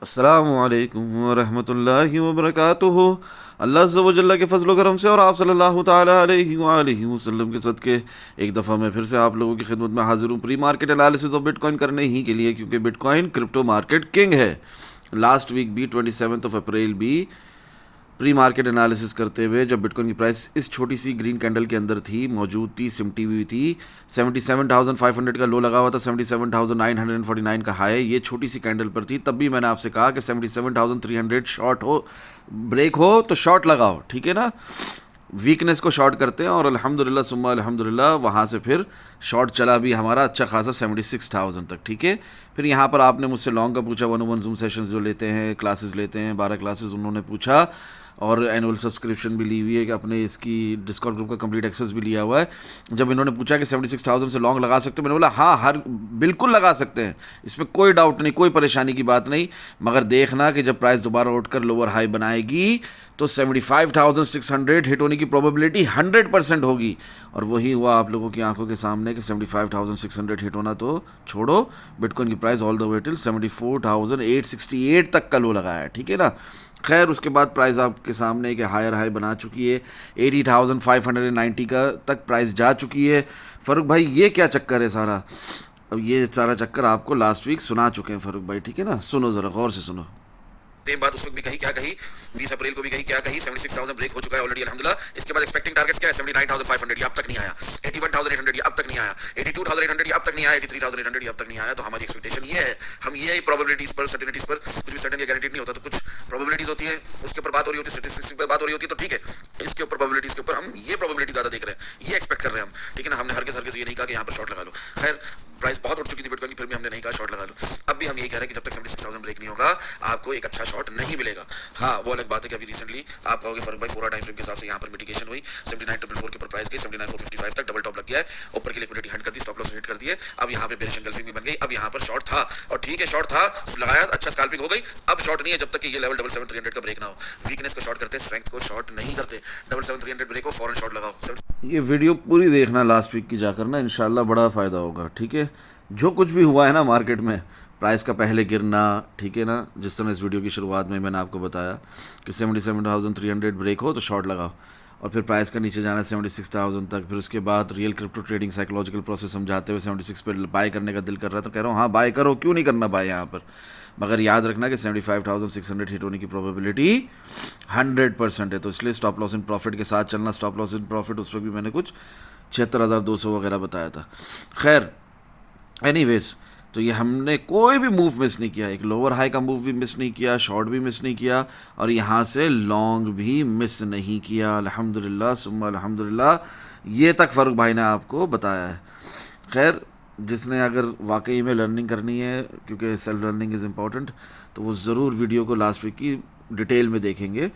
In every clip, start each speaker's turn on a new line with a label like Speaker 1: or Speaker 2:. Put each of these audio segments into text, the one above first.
Speaker 1: अस्सलामुअलैकुम वरहमतुल्लाहि वबरकातुहू। अल्लाह अज़्ज़ा व जल्ला के फजल करम से और आप सल्लल्लाहु ताला अलैहि वआलिहि वसल्लम के सदके एक दफ़ा मैं फिर से आप लोगों की खिदमत में हाजिर हूँ pre market analysis of bitcoin करने ही के लिए, क्योंकि बिटकॉइन क्रिप्टो मार्केट किंग है। लास्ट वीक भी 27 अप्रैल भी प्री मार्केट एनालिसिस करते हुए जब बिटकॉइन की प्राइस इस छोटी सी ग्रीन कैंडल के अंदर थी, मौजूद थी, सिमटी हुई थी, 77,500 का लो लगा हुआ था, 77,949 का हाई ये छोटी सी कैंडल पर थी। तब भी मैंने आपसे कहा कि 77,300 शॉर्ट हो, ब्रेक हो तो शॉर्ट लगाओ, ठीक है ना। वीकनेस को शॉर्ट करते हैं और अल्हम्दुलिल्लाह सुम्मा अल्हम्दुलिल्लाह वहाँ से फिर शॉर्ट चला भी हमारा अच्छा खासा 76,000 तक, ठीक है। फिर यहाँ पर आपने मुझसे लॉन्ग का पूछा, 101 जूम सेशंस जो लेते हैं, क्लासेस लेते हैं, 12 क्लासेस उन्होंने पूछा, और एनुअल सब्सक्रिप्शन भी ली हुई है कि अपने इसकी डिस्कॉर्ड ग्रुप का कंप्लीट एक्सेस भी लिया हुआ है। जब इन्होंने पूछा कि 76,000 से लॉन्ग लगा सकते हो, मैंने बोला हाँ, हर बिल्कुल लगा सकते हैं, इसमें कोई डाउट नहीं, कोई परेशानी की बात नहीं। मगर देखना कि जब प्राइस दोबारा उठकर लोअर हाई बनाएगी तो 75,600 हिट होने की प्रोबेबिलिटी 100% होगी। और वही हुआ आप लोगों की आंखों के सामने कि 75,600 हिट होना तो छोड़ो, बिटकॉइन की price all the way till 74,868 तक का लो लगाया है, ठीक है ना। खैर उसके बाद प्राइस आपके सामने कि हायर हाई बना चुकी है, 80,590 का तक प्राइस जा चुकी है। फ़ारूक भाई ये क्या चक्कर है सारा? अब ये सारा चक्कर आपको लास्ट वीक सुना चुके हैं फ़ारूक भाई, ठीक है ना। सुनो ज़रा गौर से सुनो।
Speaker 2: सेम बात उस वक्त भी कही, क्या कही, 20 अप्रैल को भी कही, क्या कही, 76,000 ब्रेक हो चुका है ऑलरेडी अल्हम्दुलिल्लाह। इसके बाद एक्सपेक्टिंग टारगेट्स क्या है, 79,500 ये अब तक नहीं आया, 81,800 ये अब तक नहीं आया, 82,800 ये अब तक नहीं आया, 83,800 ये अब तक नहीं आया। तो हमारी एक्सपेक्टेशन ये है, हम ये प्रोबेबिलिटीज पर, सर्टेनिटीज पर, कुछ भी सर्टेन या गारंटीड नहीं होता, तो कुछ प्रोबेबिलिटीज होती है, उसके ऊपर बात हो रही होती है, स्टैटिस्टिक्स पर बात हो रही होती है, तो ठीक है। इसके ऊपर प्रोबेबिलिटीज के ऊपर हम ये प्रोबेबिलिटी ज्यादा देख रहे हैं, ये एक्सपेक्ट कर रहे हैं हम, ठीक है ना। हमने हरगिज़ ये नहीं कहा कि यहाँ पर शॉर्ट लगा लो। खैर प्राइस बहुत उठ चुकी थी बिटकॉइन की, फिर भी हमने नहीं कहा शॉर्ट लगा लो। अब भी हम यही कह रहे हैं कि जब तक 76,000 ब्रेक नहीं होगा आपको एक अच्छा शॉट नहीं मिलेगा। हाँ वो अलग बात है कि अभी रिसेंटली आप कहोगे फर्क भाई 4 टाइम फ्रेम के हिसाब से यहाँ पर मिटिगेशन हुई, 79,444 के ऊपर प्राइस गई, 79,455 तक डबल टॉप लग गया है, ऊपर की लिक्विडिटी हट कर दी, स्टॉप लॉस हिट कर दिए। अब यहाँ पे बेरिश एंगल्फिंग भी बन गई। अब यहाँ पर शॉर्ट था और ठीक है, शॉर्ट था, लगाया, अच्छा स्कैल्पिंग हो गई। अब शॉर्ट नहीं है जब तक कि ये लेवल 77,300 का ब्रेक ना हो। वीकनेस को शॉर्ट करते हैं, स्ट्रेंथ को शॉर्ट नहीं करते। 77,300 ब्रेक हो, फॉरन शॉर्ट लगाओ।
Speaker 1: ये वीडियो पूरी देखना लास्ट वीक की जाकर ना, इंशाल्लाह बड़ा फ़ायदा होगा, ठीक है। जो कुछ भी हुआ है ना मार्केट में, प्राइस का पहले गिरना, ठीक है ना, जिस समय इस वीडियो की शुरुआत में मैंने आपको बताया कि 77,300 ब्रेक हो तो शॉर्ट लगाओ, और फिर प्राइस का नीचे जाना 76,000 तक। फिर उसके बाद real crypto trading psychological process समझाते हुए 76 पे बाय करने का दिल कर रहा है, तो कह रहा हूँ हाँ बाय करो, क्यों नहीं करना बाय यहाँ पर। मगर याद रखना कि 75,600 हिट होने की प्रोबेबिलिटी 100% है, तो इसलिए स्टॉप लॉस इन प्रॉफिट के साथ चलना। स्टॉप लॉस इन प्रॉफिट उस वक्त भी मैंने कुछ 76,200 वगैरह बताया था। खैर एनीवेज, तो ये हमने कोई भी मूव मिस नहीं किया, एक लोअर हाई का मूव भी मिस नहीं किया, शॉर्ट भी मिस नहीं किया, और यहाँ से लॉन्ग भी मिस नहीं किया, अल्हम्दुलिल्लाह सुम्मा अल्हम्दुलिल्लाह। ये तक फ़ारूक भाई ने आपको बताया है। खैर जिसने अगर वाकई में लर्निंग करनी है, क्योंकि सेल्फ लर्निंग इज़ इम्पॉर्टेंट, तो वो ज़रूर वीडियो को लास्ट वीक की डिटेल में देखेंगे।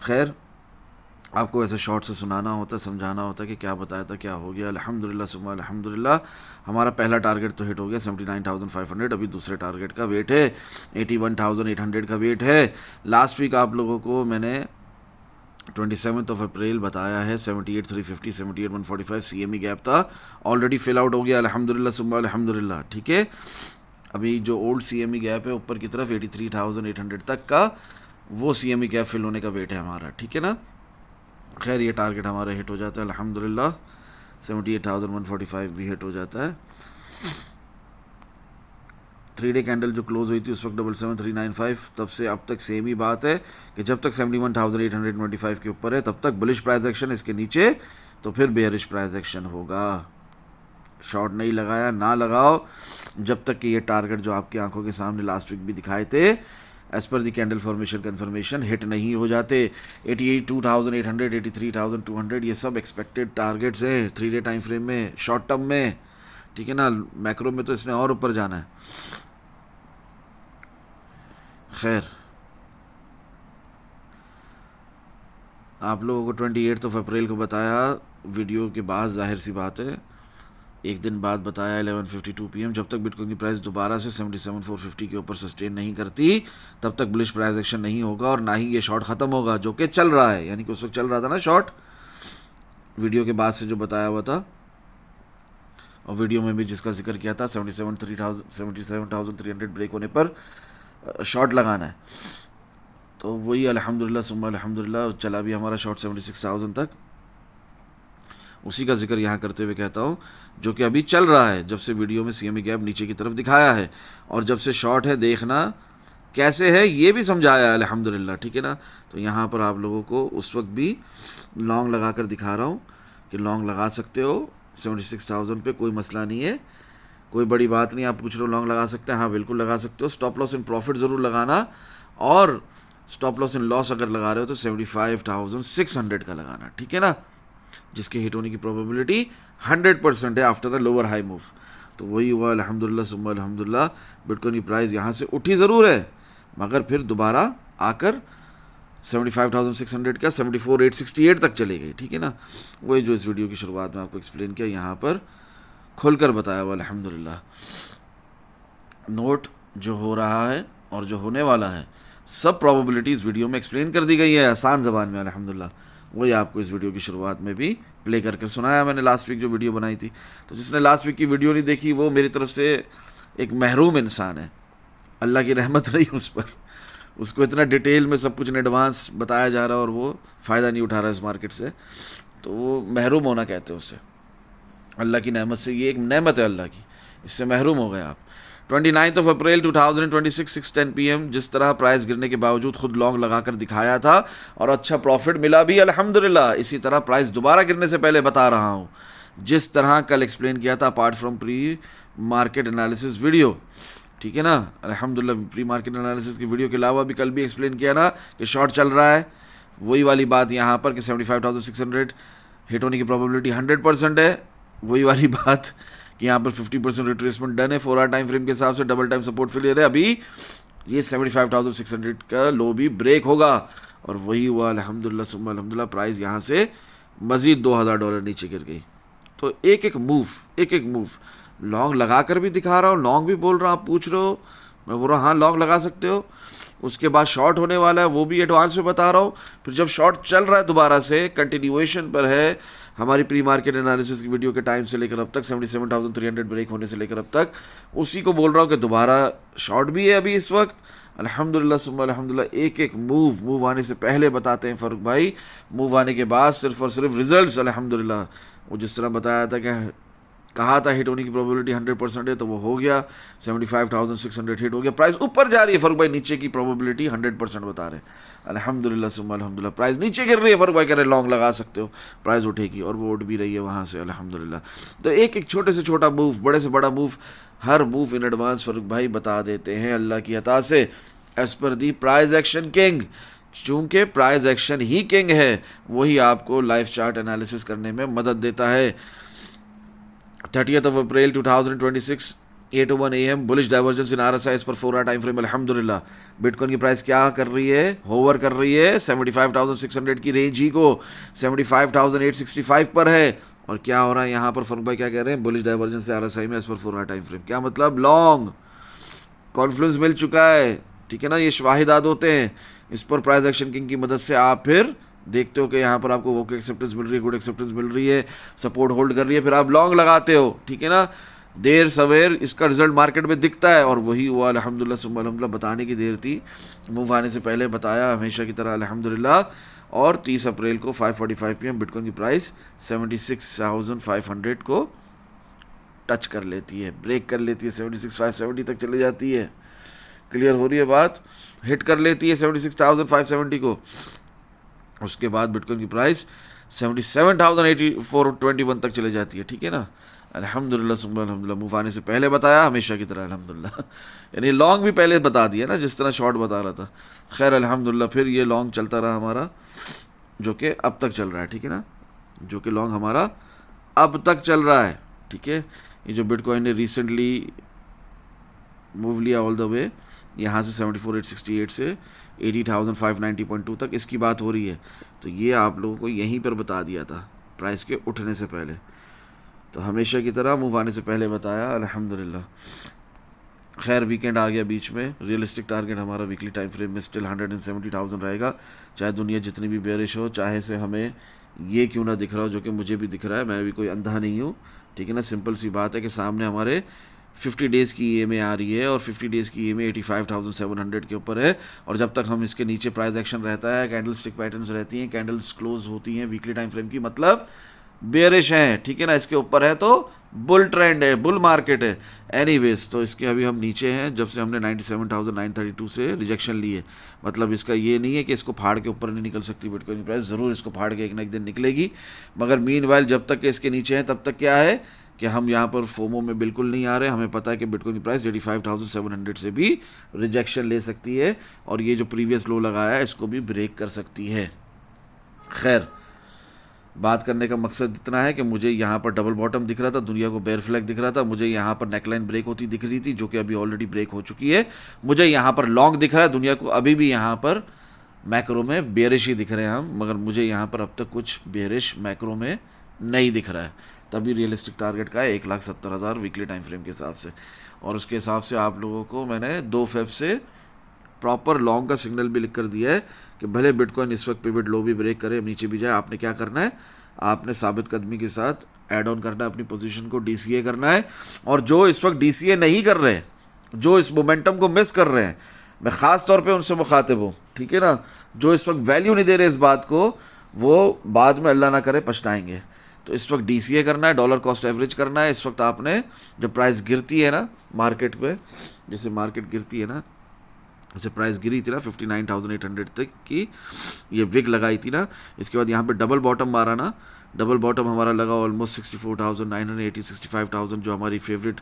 Speaker 1: खैर आपको ऐसे शॉर्ट से सुनाना होता है, समझाना होता है कि क्या बताया था, क्या हो गया। अल्हम्दुलिल्लाह सुम्मा अल्हम्दुलिल्लाह, हमारा पहला टारगेट तो हिट हो गया 79,500। अभी दूसरे टारगेट का वेट है 81,800 का वेट है। लास्ट वीक आप लोगों को मैंने 27 अप्रैल बताया है 78,350, 78,145 CME गैप था, ऑलरेडी फिल आउट हो गया अल्हम्दुलिल्लाह सुम्मा अल्हम्दुलिल्लाह, ठीक है। अभी जो ओल्ड CME गैप है ऊपर की तरफ 83,800 तक का, वो CME गैप फिल होने का वेट है हमारा, ठीक है ना। खैर ये टारगेट हमारा हिट हो जाता है अल्हम्दुलिल्लाह, 78,145 भी हिट हो जाता है। 3 डे कैंडल जो क्लोज हुई थी उस वक्त 77,395, तब से अब तक सेम ही बात है कि जब तक 71,825 के ऊपर है तब तक बुलिश प्राइस एक्शन, इसके नीचे तो फिर बेयरिश प्राइस एक्शन होगा। शॉर्ट नहीं लगाया ना लगाओ जब तक कि ये टारगेट जो आपकी आंखों के सामने लास्ट वीक भी दिखाए थे as per the candle formation confirmation hit नहीं हो जाते। 82,800, 83,200 ये सब एक्सपेक्टेड टारगेट्स हैं 3 डे टाइम फ्रेम में, शॉर्ट टर्म में, ठीक है ना। मैक्रो में तो इसने और ऊपर जाना है। खैर आप लोगों को 28 अप्रैल को बताया वीडियो के बाद, जाहिर सी बात है एक दिन बाद बताया 11:52 PM, जब तक बिटकॉइन की प्राइस दोबारा से 77,450 के ऊपर सस्टेन नहीं करती तब तक बुलिश प्राइस एक्शन नहीं होगा, और ना ही ये शॉर्ट ख़त्म होगा जो कि चल रहा है, यानी कि उस वक्त चल रहा था ना शॉर्ट, वीडियो के बाद से जो बताया हुआ था, और वीडियो में भी जिसका जिक्र किया था 77,300 ब्रेक होने पर शॉर्ट लगाना है। तो वही अल्हम्दुलिल्लाह सुम्मा अल्हम्दुलिल्लाह चला भी हमारा शॉर्ट 76,000 तक। उसी का जिक्र यहाँ करते हुए कहता हूँ जो कि अभी चल रहा है, जब से वीडियो में CME गैप नीचे की तरफ दिखाया है और जब से शॉर्ट है देखना कैसे है ये भी समझाया है अल्हम्दुलिल्लाह, ठीक है ना। तो यहाँ पर आप लोगों को उस वक्त भी लॉन्ग लगा कर दिखा रहा हूँ कि लॉन्ग लगा सकते हो 76,000 पे, कोई मसला नहीं है, कोई बड़ी बात नहीं। आप पूछ रहे हो लॉन्ग लगा सकते हैं, हाँ बिल्कुल लगा सकते हो। स्टॉप लॉस इन प्रॉफिट ज़रूर लगाना, और स्टॉप लॉस इन लॉस अगर लगा रहे हो तो 75,600 का लगाना, ठीक है ना, जिसके हिट होने की प्रोबेबिलिटी 100% है after the lower high move. तो वही हुआ अल्हम्दुलिल्लाह सुम्मा अल्हम्दुलिल्लाह। बिटकॉइन की प्राइस यहाँ से उठी ज़रूर है मगर फिर दोबारा आकर 75,600 का 74,868 तक चली गई, ठीक है ना। वही जो इस वीडियो की शुरुआत में आपको एक्सप्लेन किया, यहाँ पर खुलकर बताया हुआ अल्हम्दुलिल्लाह। नोट जो हो रहा है और जो होने वाला है सब प्रोबेबिलिटीज़ वीडियो में एक्सप्लेन कर दी गई है आसान ज़बान में अल्हम्दुलिल्लाह। वही आपको इस वीडियो की शुरुआत में भी प्ले करके सुनाया मैंने लास्ट वीक जो वीडियो बनाई थी। तो जिसने लास्ट वीक की वीडियो नहीं देखी वो मेरी तरफ से एक महरूम इंसान है, अल्लाह की रहमत रही उस पर, उसको इतना डिटेल में सब कुछ इन एडवांस बताया जा रहा है और वो फ़ायदा नहीं उठा रहा इस मार्केट से, तो वो महरूम होना कहते हैं उससे। अल्लाह की नेमत से, ये एक नेमत है अल्लाह की, इससे महरूम हो गए आप। 29 अप्रैल 2026 6:10 PM जिस तरह प्राइस गिरने के बावजूद खुद लॉन्ग लगाकर दिखाया था और अच्छा प्रॉफिट मिला भी अल्हम्दुलिल्लाह, इसी तरह प्राइस दोबारा गिरने से पहले बता रहा हूँ जिस तरह कल एक्सप्लेन किया था apart from pre market analysis video, ठीक है ना। अल्हम्दुलिल्लाह प्री मार्केट एनालिसिस की वीडियो के अलावा भी कल भी एक्सप्लेन किया ना कि शॉर्ट चल रहा है, वही वाली बात यहाँ पर कि 75,600 हिट होने की प्रोबेबिलिटी 100% है। वही वाली बात कि यहाँ पर 50% रिट्रेसमेंट डन है 4 आवर टाइम फ्रेम के हिसाब से, डबल टाइम सपोर्ट फेलियर है। अभी ये 75,600 का लो भी ब्रेक होगा और वही हुआ अल्हम्दुलिल्लाह सुम्मा अल्हम्दुलिल्लाह। प्राइस यहाँ से मज़ीद $2,000 नीचे गिर गई। तो एक एक मूव लॉन्ग लगा कर भी दिखा रहा हूँ, लॉन्ग भी बोल रहा हूँ, आप पूछ रहे हो, मैं बोल रहा हूँ हाँ लॉन्ग लगा सकते हो। उसके बाद शॉर्ट होने वाला है वो भी एडवांस में बता रहा हूँ। फिर जब शॉर्ट चल रहा है दोबारा से कंटिन्यूएशन पर है, हमारी प्री मार्केट एनालिसिस की वीडियो के टाइम से लेकर अब तक 77,300 ब्रेक होने से लेकर अब तक उसी को बोल रहा हूँ कि दोबारा शॉर्ट भी है अभी इस वक्त अल्हम्दुलिल्लाह सुम्मा अल्हम्दुलिल्लाह। एक एक मूव आने से पहले बताते हैं फ़ारूक भाई, मूव आने के बाद सिर्फ और सिर्फ रिजल्ट्स अल्हम्दुलिल्लाह। वो जिस तरह बताया था कि कहा था हिट होने की प्रोबेबिलिटी 100% है तो वो हो गया, 75,600 हिट हो गया। प्राइस ऊपर जा रही है फ़ारूक भाई, नीचे की प्रोबेबिलिटी 100% बता रहे हैं अल्हम्दुलिल्लाह सुम्मा अल्हम्दुलिल्लाह। प्राइस नीचे गिर रही है फ़ारूक भाई, कह रहे लॉन्ग लगा सकते हो, प्राइस उठेगी और वो उठ भी रही है वहाँ से अल्हम्दुलिल्लाह। तो एक एक छोटे से छोटा मूव, बड़े से बड़ा move, her move in advance Farooq भाई बता देते हैं अल्लाह की अता से एज़ पर दी प्राइस एक्शन किंग। चूँकि प्राइस एक्शन ही किंग है वही आपको लाइव चार्ट एनालिसिस करने में मदद देता है। 30th of April 2026 8:01 AM bullish divergence in RSI पर 4 आवर टाइम फ्रेम अल्हम्दुलिल्लाह। बिटकॉइन की प्राइस क्या कर रही है, होवर कर रही है 75,600 की रेंज ही को 75,865 पर है। और क्या हो रहा है यहाँ पर फ़ारूक भाई क्या कह रहे हैं, बुलिश डाइवर्जेंस से RSI में as per 4 our time frame, क्या मतलब लॉन्ग कॉन्फ्लुएंस मिल चुका है, ठीक है ना। ये शवाहिदात होते हैं, इस पर प्राइस एक्शन किंग की मदद से आप फिर देखते हो कि यहाँ पर आपको वो एक्सेप्टेंस मिल रही है, गुड एक्सेप्टेंस मिल रही है, सपोर्ट होल्ड कर रही है, फिर आप लॉन्ग लगाते हो, ठीक है ना। देर सवेर इसका रिजल्ट मार्केट में दिखता है और वही हुआ अल्हम्दुलिल्लाह सुम्मा अल्हम्दुलिल्लाह। बताने की देर थी, मूव आने से पहले बताया हमेशा की तरह अल्हम्दुलिल्लाह। और 30 अप्रैल को 5:45 PM बिटकॉइन की प्राइस 76,500 को टच कर लेती है, ब्रेक कर लेती है, 76,570 तक चली जाती है। क्लियर हो रही है बात, हिट कर लेती है 76,570 को। उसके बाद बिटकॉइन की प्राइस 77,421 तक चले जाती है, ठीक है ना। अल्हम्दुलिल्लाह सुम्मा अल्हम्दुलिल्लाह। मूव आने से पहले बताया हमेशा की तरह अल्हम्दुलिल्लाह, यानी लॉन्ग भी पहले बता दिया ना जिस तरह शॉर्ट बता रहा था। खैर अल्हम्दुलिल्लाह फिर ये लॉन्ग चलता रहा हमारा जो कि अब तक चल रहा है, ठीक है ना, जो कि लॉन्ग हमारा अब तक चल रहा है, ठीक है। ये जो बिटकॉइन ने रिसेंटली मूव लिया ऑल द वे यहाँ से 74,868 से 80,590.2 तक, इसकी बात हो रही है। तो ये आप लोगों को यहीं पर बता दिया था प्राइस के उठने से पहले, तो हमेशा की तरह मूव आने से पहले बताया अल्हम्दुलिल्लाह। खैर वीकेंड आ गया बीच में, रियलिस्टिक टारगेट हमारा वीकली टाइम फ्रेम में स्टिल 170,000 रहेगा, चाहे दुनिया जितनी भी बेरिश हो, चाहे से हमें ये क्यों ना दिख रहा हो, जो कि मुझे भी दिख रहा है, मैं भी कोई अंधा नहीं हूँ, ठीक है ना। सिंपल सी बात है कि सामने हमारे 50 डेज़ की EMA आ रही है और 50 डेज़ की EMA 85,700 के ऊपर है। और जब तक हम इसके नीचे प्राइस एक्शन रहता है, कैंडल स्टिक पैटर्न्स रहती हैं, कैंडल्स क्लोज होती हैं वीकली टाइम फ्रेम की, मतलब बेयरिश हैं, ठीक है ना। इसके ऊपर है तो बुल ट्रेंड है, बुल मार्केट है। एनीवेज, तो इसके अभी हम नीचे हैं जब से हमने 97,932 से रिजेक्शन ली है। मतलब इसका ये नहीं है कि इसको फाड़ के ऊपर नहीं निकल सकती बिटकॉइन की प्राइस, ज़रूर इसको फाड़ के एक ना एक दिन निकलेगी। मगर मीनवाइल जब तक के इसके नीचे हैं तब तक क्या है कि हम यहाँ पर फोमो में बिल्कुल नहीं आ रहे। हमें पता है कि बिटकॉइन की प्राइस 85,700 से भी रिजेक्शन ले सकती है और ये जो प्रीवियस लो लगाया है इसको भी ब्रेक कर सकती है। खैर, बात करने का मकसद इतना है कि मुझे यहाँ पर डबल बॉटम दिख रहा था, दुनिया को बेयर फ्लैग दिख रहा था, मुझे यहाँ पर नेकलाइन ब्रेक होती दिख रही थी जो कि अभी ऑलरेडी ब्रेक हो चुकी है। मुझे यहाँ पर लॉन्ग दिख रहा है, दुनिया को अभी भी यहाँ पर मैक्रो में बेयरिश ही दिख रहे हैं हम, मगर मुझे यहाँ पर अब तक कुछ बेयरिश मैक्रो में नहीं दिख रहा है। तभी रियलिस्टिक टारगेट का है 1,70,000 वीकली टाइम फ्रेम के हिसाब से। और उसके हिसाब से आप लोगों को मैंने 2 फेब से प्रॉपर लॉन्ग का सिग्नल भी लिख कर दिया है कि भले बिटकॉइन इस वक्त पिवट लो भी ब्रेक करे, नीचे भी जाए, आपने क्या करना है, आपने साबित कदमी के साथ ऐड ऑन करना है अपनी पोजीशन को, DCA करना है। और जो इस वक्त DCA नहीं कर रहे, जो इस मोमेंटम को मिस कर रहे हैं, मैं ख़ास तौर पे उनसे मुखातिब हूँ, ठीक है ना। जो इस वक्त वैल्यू नहीं दे रहे इस बात को, वो बाद में अल्लाह ना करे पछताएंगे। तो इस वक्त DCA करना है, डॉलर कॉस्ट एवरेज करना है। इस वक्त आपने जब प्राइस गिरती है ना मार्केट पे, जैसे मार्केट गिरती है ना, जैसे प्राइस गिरी थी ना 59,800 तक की, ये विग लगाई थी ना, इसके बाद यहाँ पे डबल बॉटम मारा ना, डबल बॉटम हमारा लगा ऑलमोस्ट 64,980, 65,000 जो हमारी फेवरेट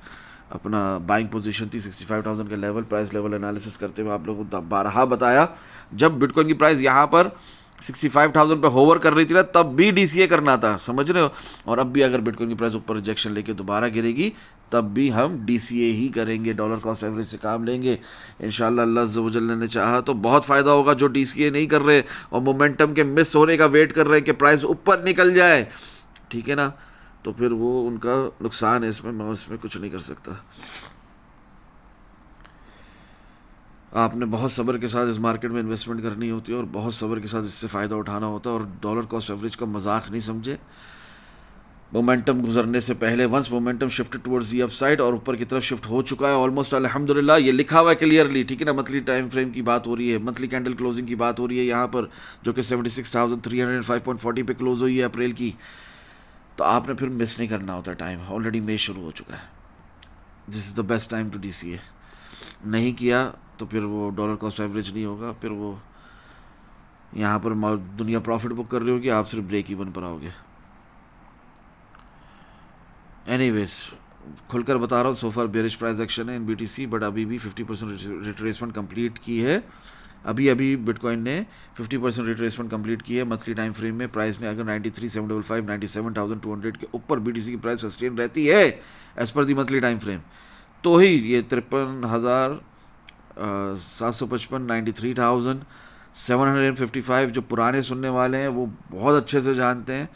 Speaker 1: अपना बाइंग पोजीशन थी, 65,000 का लेवल। प्राइस लेवल एनालिसिस करते हुए आप लोगों को बारहा बताया, जब बिटकॉइन की प्राइस यहाँ पर 65,000 पे होवर कर रही थी ना, तब भी DCA करना था, समझ रहे हो। और अब भी अगर बिटकॉइन की प्राइस ऊपर रिजेक्शन लेके दोबारा गिरेगी तब भी हम DCA ही करेंगे, डॉलर कॉस्ट एवरेज से काम लेंगे इंशाल्लाह। अल्लाह अज़्ज़ व जल्ल ने चाहा तो बहुत फ़ायदा होगा जो DCA नहीं कर रहे और मोमेंटम के मिस होने का वेट कर रहे हैं कि प्राइस ऊपर निकल जाए, ठीक है ना। तो फिर वो उनका नुकसान है, इसमें मैं इसमें कुछ नहीं कर सकता। आपने बहुत सब्र के साथ इस मार्केट में इन्वेस्टमेंट करनी होती है और बहुत सब्र के साथ इससे फ़ायदा उठाना होता है और डॉलर कॉस्ट एवरेज का मजाक नहीं समझे। मोमेंटम गुजरने से पहले once momentum shift towards the upside और ऊपर की तरफ शिफ्ट हो चुका है ऑलमोस्ट अल्हम्दुलिल्लाह, ये लिखा हुआ है क्लियरली, ठीक है ना। मंथली टाइम फ्रेम की बात हो रही है, मंथली कैंडल क्लोजिंग की बात हो रही है यहाँ पर, जो कि 76,305.40 पे क्लोज हुई है अप्रैल की। तो आपने फिर मिस नहीं करना होता टाइम, ऑलरेडी मई शुरू हो चुका है। This is the best time to DCA। नहीं किया तो फिर वो डॉलर कॉस्ट एवरेज नहीं होगा, फिर वो यहाँ पर दुनिया प्रॉफिट बुक कर रही होगी, आप सिर्फ ब्रेक इवन पर आओगे। एनीवेज, खुलकर बता रहा हूँ, सोफर बेरिश प्राइस एक्शन है इन BTC, बट अभी भी 50% रिट्रेसमेंट कंप्लीट की है। अभी बिटकॉइन ने 50% रिट्रेसमेंट कंप्लीट की है मंथली टाइम फ्रेम में। प्राइस में अगर 93,755, 97,200 के ऊपर BTC की प्राइस सस्टेन रहती है एज पर दी मंथली टाइम फ्रेम, तो ही ये 53,755, 93,755 जो पुराने सुनने वाले हैं वो बहुत अच्छे से जानते हैं।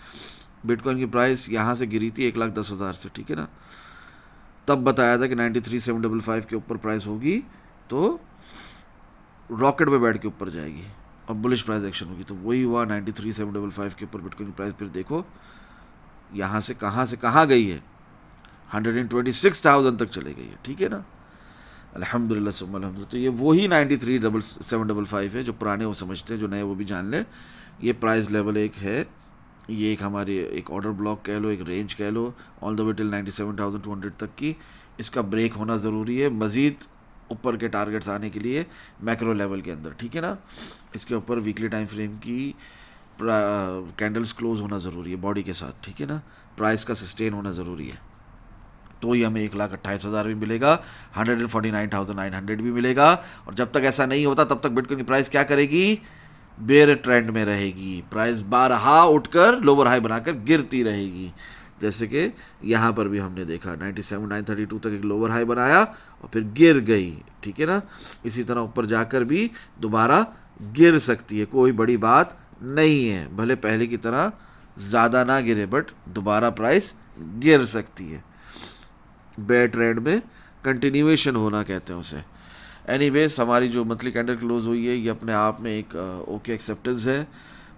Speaker 1: बिटकॉइन की प्राइस यहाँ से गिरी थी 1,10,000 से, ठीक है ना। तब बताया था कि 93,755 के ऊपर प्राइस होगी तो रॉकेट पे बैठ के ऊपर जाएगी और बुलिश प्राइस एक्शन होगी। तो वही हुआ, 93,755 के ऊपर बिटकॉइन की प्राइस फिर देखो यहाँ से कहाँ गई है, 126,000 तक चले गई है, ठीक है ना। अल्हम्दुलिल्लाह सुम्मा अल्हम्दुलिल्लाह। तो ये वही 93,755 है, जो पुराने वो समझते हैं, जो नए वो भी जान ले। ये प्राइस लेवल एक है, ये एक हमारी एक ऑर्डर ब्लॉक कह लो, एक रेंज कह लो, ऑल द वे टिल 97,200 तक की। इसका ब्रेक होना ज़रूरी है मज़ीद ऊपर के टारगेट्स आने के लिए मैक्रो लेवल के अंदर, ठीक है ना। इसके ऊपर वीकली टाइम फ्रेम की कैंडल्स क्लोज होना ज़रूरी है बॉडी के साथ, ठीक है ना। प्राइस का सस्टेन होना ज़रूरी है, तो ही हमें 1,28,000 भी मिलेगा, 149,900 भी मिलेगा। और जब तक ऐसा नहीं होता तब तक बिटकॉइन की प्राइस क्या करेगी, बेयर ट्रेंड में रहेगी। प्राइस बारहा उठकर लोअर हाई बनाकर गिरती रहेगी, जैसे कि यहाँ पर भी हमने देखा 97,932 तक एक लोअर हाई बनाया और फिर गिर गई, ठीक है ना। इसी तरह ऊपर जाकर भी दोबारा गिर सकती है, कोई बड़ी बात नहीं है। भले पहले की तरह ज़्यादा ना गिरे बट दोबारा प्राइस गिर सकती है। बेयर ट्रेंड में कंटिन्यूएशन होना कहते हैं उसे। एनीवेज, हमारी जो मंथली कैंडल क्लोज हुई है ये अपने आप में एक ओके एक्सेप्टेंस है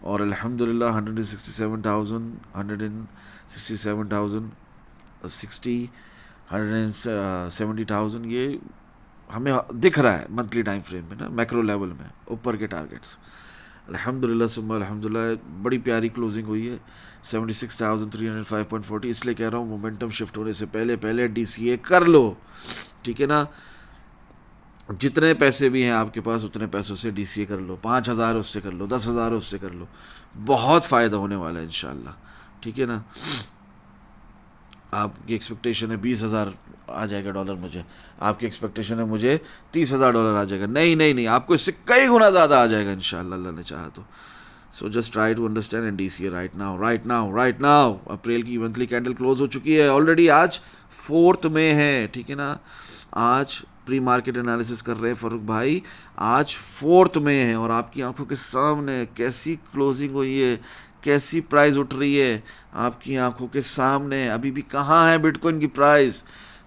Speaker 1: और अल्हम्दुलिल्लाह 167,000, 167,060, 170,000 ये हमें दिख रहा है मंथली टाइम फ्रेम में ना, मैक्रो लेवल में ऊपर के टारगेट्स। अल्हम्दुलिल्लाह सुम्मा अल्हम्दुलिल्लाह, बड़ी प्यारी क्लोजिंग हुई है 76,305.40। इसलिए कह रहा हूँ मोमेंटम शिफ्ट होने से पहले पहले DCA कर लो, ठीक है ना। जितने पैसे भी हैं आपके पास उतने पैसों से DCA कर लो, 5,000 उससे कर लो, 10,000 उससे कर लो, बहुत फ़ायदा होने वाला है इंशाल्लाह, ठीक है ना। आपकी एक्सपेक्टेशन है 20,000 आ जाएगा डॉलर, मुझे आपकी एक्सपेक्टेशन है मुझे 30,000 डॉलर आ जाएगा। नहीं नहीं नहीं, आपको इससे कई गुना ज़्यादा आ जाएगा इंशाल्लाह, अल्लाह ने चाहा तो। So just try to understand and DCA right now, right now, right now. April की मंथली कैंडल क्लोज हो चुकी है ऑलरेडी, आज 4 मई है, ठीक है ना। आज प्री मार्केट एनालिसिस कर रहे हैं फ़ारूक भाई, आज 4 मई है और आपकी आंखों के सामने कैसी क्लोजिंग हुई है, कैसी प्राइस उठ रही है आपकी आंखों के सामने। अभी भी कहाँ है बिटकॉइन की प्राइस,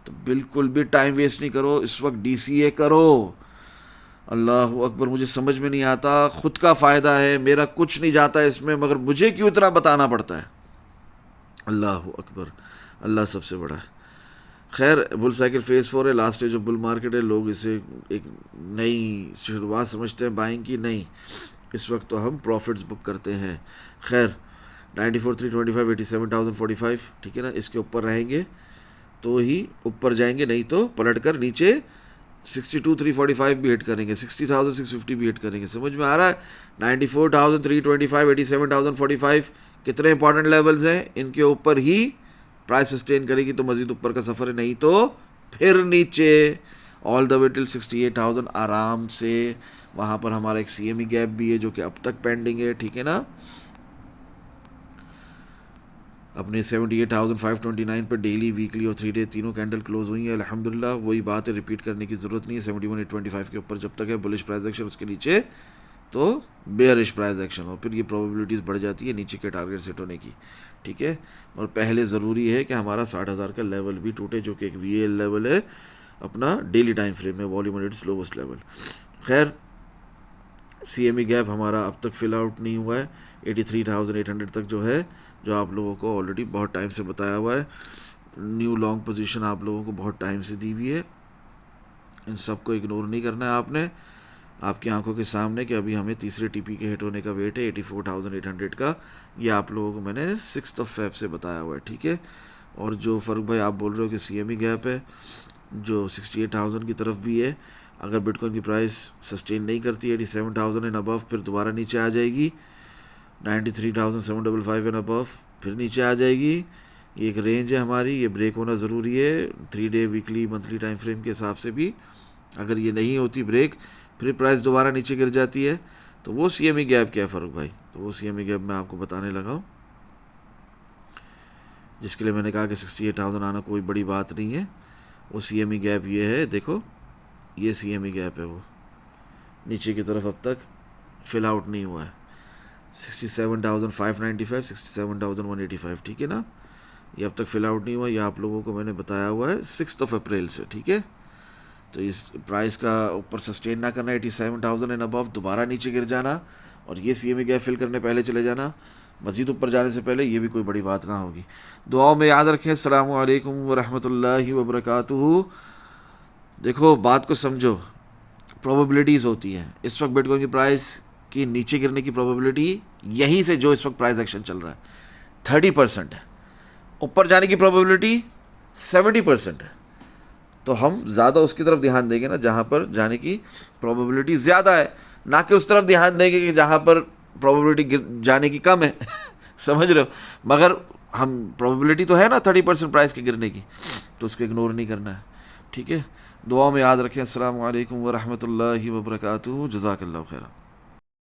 Speaker 1: तो बिल्कुल भी टाइम वेस्ट नहीं करो, इस वक्त DCA करो। अल्लाह अकबर, मुझे समझ में नहीं आता, खुद का फ़ायदा है, मेरा कुछ नहीं जाता इसमें, मगर मुझे क्यों इतना बताना पड़ता है। अल्लाह अकबर, अल्लाह सबसे बड़ा है। खैर, बुल साइकिल फेज़ 4 है, last stage of bull market है। लोग इसे एक नई शुरुआत समझते हैं बाइंग की, नहीं, इस वक्त तो हम प्रॉफिट्स बुक करते हैं। खैर 94,325, 87,045, ठीक है ना, इसके ऊपर रहेंगे तो ही ऊपर जाएंगे, नहीं तो पलट कर नीचे 62,345 भी हिट करेंगे, 60,650 भी हिट करेंगे। समझ में आ रहा है। 94,325, 87,045 कितने इंपॉर्टेंट लेवल्स हैं, इनके ऊपर ही प्राइस सस्टेन करेगी तो मज़ीद ऊपर का सफ़र है, नहीं तो फिर नीचे ऑल द वे टिल 68,000 आराम से। वहाँ पर हमारा एक CME गैप भी है जो कि अब तक पेंडिंग है, ठीक है ना। अपने 78,529 पर डेली, वीकली और 3 डे तीनों कैंडल क्लोज हुई है अल्हम्दुलिल्लाह। वही बात है, रिपीट करने की ज़रूरत नहीं है। 71,825 के ऊपर जब तक है बुलिश प्राइस एक्शन, उसके नीचे तो बेयरिश प्राइस एक्शन, और फिर ये प्रोबेबिलिटीज़ बढ़ जाती है नीचे के टारगेट सेट होने की, ठीक है। और पहले ज़रूरी है कि हमारा 60,000 का लेवल भी टूटे, जो कि एक VAL लेवल है अपना डेली टाइम फ्रेम में, volume and it's lowest level. खैर, CME गैप हमारा अब तक फिल आउट नहीं हुआ है, 83,800 तक जो है, जो आप लोगों को ऑलरेडी बहुत टाइम से बताया हुआ है। न्यू लॉन्ग पोजीशन आप लोगों को बहुत टाइम से दी हुई है, इन सब को इग्नोर नहीं करना है आपने। आपकी आंखों के सामने कि अभी हमें तीसरे TP के हिट होने का वेट है 84,800 का, ये आप लोगों को मैंने 6 फ़रवरी से बताया हुआ है, ठीक है। और जो फ़ारूक भाई आप बोल रहे हो कि CME गैप है जो 68,000 की तरफ भी है, अगर बिटकॉइन की प्राइस सस्टेन नहीं करती 87,000 एंड अबव, फिर दोबारा नीचे आ जाएगी 93,755 एंड अबव, फिर नीचे आ जाएगी। ये एक रेंज है हमारी, ये ब्रेक होना ज़रूरी है 3 day, weekly, monthly time frame के हिसाब से भी। अगर ये नहीं होती ब्रेक, फिर प्राइस दोबारा नीचे गिर जाती है, तो वो CME गैप क्या है फ़ारूक भाई, तो वो CME गैप मैं आपको बताने लगा हूँ, जिसके लिए मैंने कहा कि 68,000 आना कोई बड़ी बात नहीं है। वो CME गैप ये है, देखो ये CME गैप है, वो नीचे की तरफ अब तक फिल आउट नहीं हुआ है, 67,595, 67,185, ठीक है ना। ये अब तक फिल आउट नहीं हुआ, ये आप लोगों को मैंने बताया हुआ है 6 अप्रैल से, ठीक है। तो इस प्राइस का ऊपर सस्टेन ना करना, 87,000 एंड अबव, दोबारा नीचे गिर जाना और ये CME गैप फिल करने पहले चले जाना, मज़ीद ऊपर जाने से पहले, ये भी कोई बड़ी बात ना होगी। दुआओं में याद रखें। अस्सलामु अलैकुम वरहमतुल्लाहि वबरकातुहू। देखो बात को समझो, प्रोबेबिलिटीज़ होती हैं। इस वक्त बिटकॉइन की प्राइस की नीचे गिरने की प्रोबेबिलिटी यहीं से जो इस वक्त प्राइस एक्शन चल रहा है 30% है, ऊपर जाने की प्रोबेबिलिटी 70% है। तो हम ज़्यादा उसकी तरफ ध्यान देंगे ना जहाँ पर जाने की प्रोबेबिलिटी ज़्यादा है, ना कि उस तरफ ध्यान देंगे कि जहाँ पर प्रोबेबिलिटी जाने की कम है समझ रहे हो। मगर हम प्रोबेबिलिटी तो है ना 30% प्राइस के गिरने की, तो उसको इग्नोर नहीं करना है, ठीक है। दुआ में याद रखें। अस्सलामु अलैकुम वरहमतुल्लाहि वबरकातुहू। जज़ाकल्लाहु खैरा।